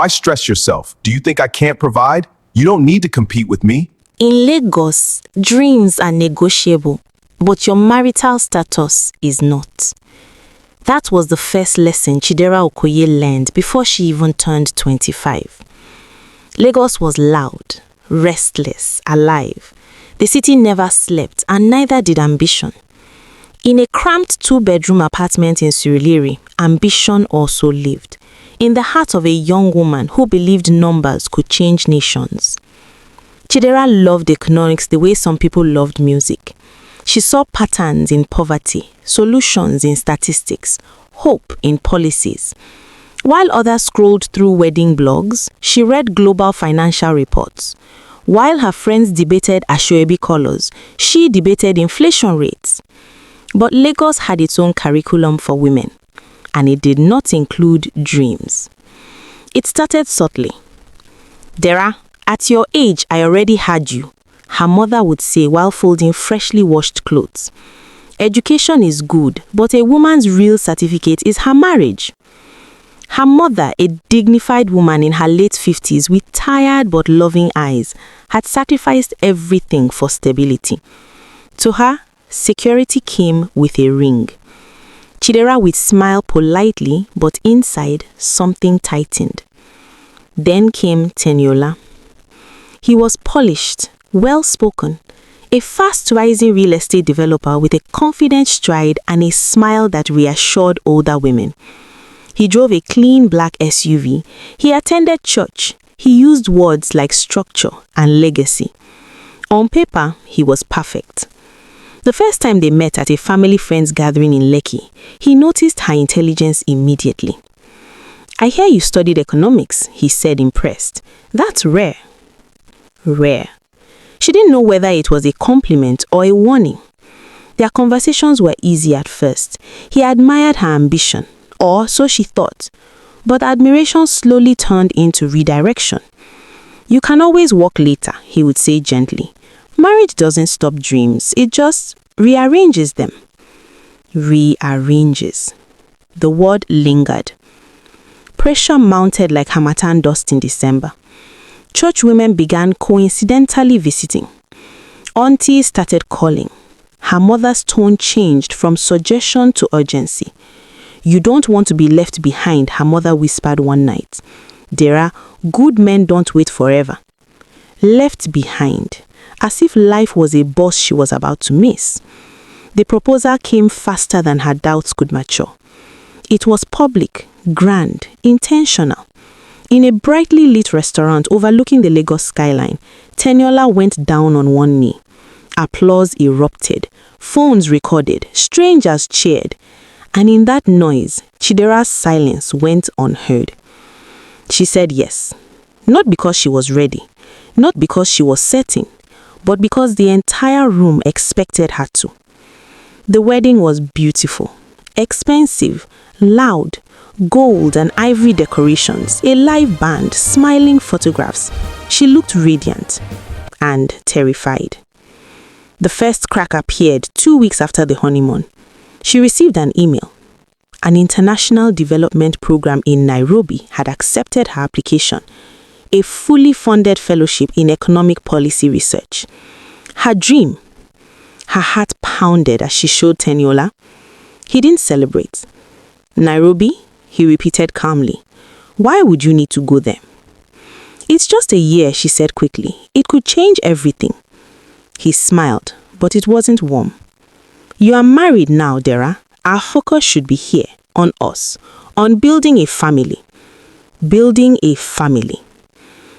Why stress yourself? Do you think I can't provide? You don't need to compete with me. In Lagos, dreams are negotiable, but your marital status is not. That was the first lesson Chidera Okoye learned before she even turned 25. Lagos was loud, restless, alive. The city never slept, and neither did ambition. In a cramped 2-bedroom apartment in Surulere, ambition also lived, in the heart of a young woman who believed numbers could change nations. Chidera loved economics the way some people loved music. She saw patterns in poverty, solutions in statistics, hope in policies. While others scrolled through wedding blogs, she read global financial reports. While her friends debated Asoebi colors, she debated inflation rates. But Lagos had its own curriculum for women, and it did not include dreams. It started subtly. "Dera, at your age, I already had you," her mother would say while folding freshly washed clothes. "Education is good, but a woman's real certificate is her marriage." Her mother, a dignified woman in her late 50s with tired but loving eyes, had sacrificed everything for stability. To her, security came with a ring. Chidera would smile politely, but inside, something tightened. Then came Teniola. He was polished, well-spoken, a fast-rising real estate developer with a confident stride and a smile that reassured older women. He drove a clean black SUV. He attended church. He used words like structure and legacy. On paper, he was perfect. The first time they met at a family friends gathering in Lekki, he noticed her intelligence immediately. "I hear you studied economics," he said, impressed. "That's rare." Rare. She didn't know whether it was a compliment or a warning. Their conversations were easy at first. He admired her ambition, or so she thought. But admiration slowly turned into redirection. "You can always walk later," he would say gently. "Marriage doesn't stop dreams, it just rearranges them." Rearranges. The word lingered. Pressure mounted like harmattan dust in December. Church women began coincidentally visiting. Aunties started calling. Her mother's tone changed from suggestion to urgency. "You don't want to be left behind," her mother whispered one night. "Dera, good men don't wait forever." Left behind, as if life was a bus she was about to miss. The proposal came faster than her doubts could mature. It was public, grand, intentional. In a brightly lit restaurant overlooking the Lagos skyline, Teniola went down on one knee. Applause erupted. Phones recorded. Strangers cheered. And in that noise, Chidera's silence went unheard. She said yes. Not because she was ready. Not because she was certain. But because the entire room expected her to. The wedding was beautiful. Expensive. Loud. Gold and ivory decorations, a live band, smiling photographs. She looked radiant and terrified. The first crack appeared 2 weeks after the honeymoon. She received an email. An international development program in Nairobi had accepted her application, a fully funded fellowship in economic policy research. Her dream. Her heart pounded as she showed Teniola. He didn't celebrate. "Nairobi?" he repeated calmly. "Why would you need to go there?" "It's just a year," she said quickly. "It could change everything." He smiled, but it wasn't warm. "You are married now, Dera. Our focus should be here, on us, on building a family." Building a family.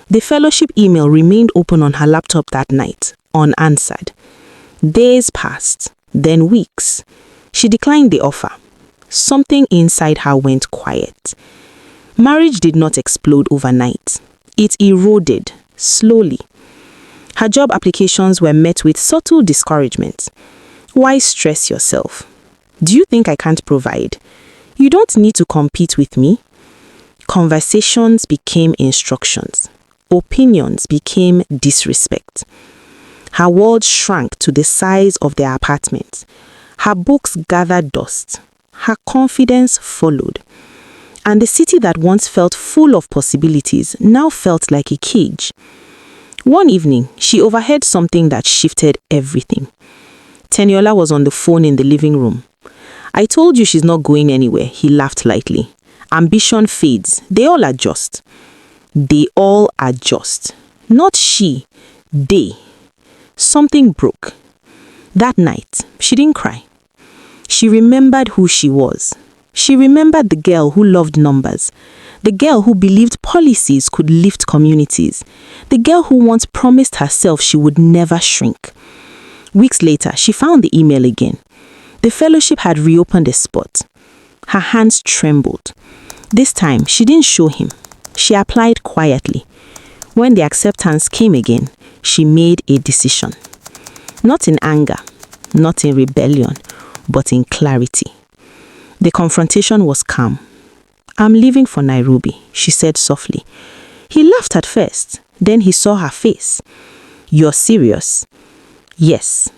The fellowship email remained open on her laptop that night, unanswered. Days passed, then weeks. She declined the offer. Something inside her went quiet. Marriage did not explode overnight. It eroded, slowly. Her job applications were met with subtle discouragement. "Why stress yourself? Do you think I can't provide? You don't need to compete with me." Conversations became instructions. Opinions became disrespect. Her world shrank to the size of their apartment. Her books gathered dust. Her confidence followed. And the city that once felt full of possibilities now felt like a cage. One evening, she overheard something that shifted everything. Teniola was on the phone in the living room. "I told you she's not going anywhere," he laughed lightly. "Ambition fades. They all adjust." They all adjust. Not she. They. Something broke. That night, she didn't cry. She remembered who she was. She remembered the girl who loved numbers. The girl who believed policies could lift communities. The girl who once promised herself she would never shrink. Weeks later, she found the email again. The fellowship had reopened a spot. Her hands trembled. This time, she didn't show him. She applied quietly. When the acceptance came again, she made a decision. Not in anger, not in rebellion, but in clarity. The confrontation was calm. "I'm leaving for Nairobi," she said softly. He laughed at first, then he saw her face. "You're serious?" "Yes."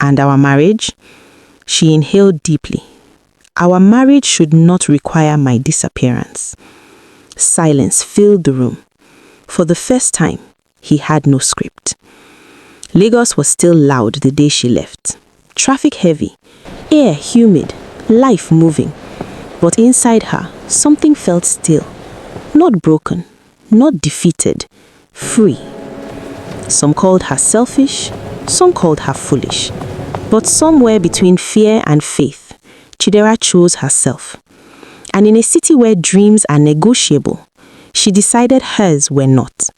"And our marriage?" She inhaled deeply. "Our marriage should not require my disappearance." Silence filled the room. For the first time, he had no script. Lagos was still loud the day she left. Traffic heavy, air humid, life moving. But inside her, something felt still. Not broken, not defeated, free. Some called her selfish, some called her foolish. But somewhere between fear and faith, Chidera chose herself. And in a city where dreams are negotiable, she decided hers were not.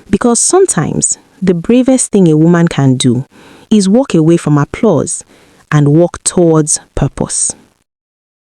Because sometimes the bravest thing a woman can do is walk away from applause and walk towards purpose.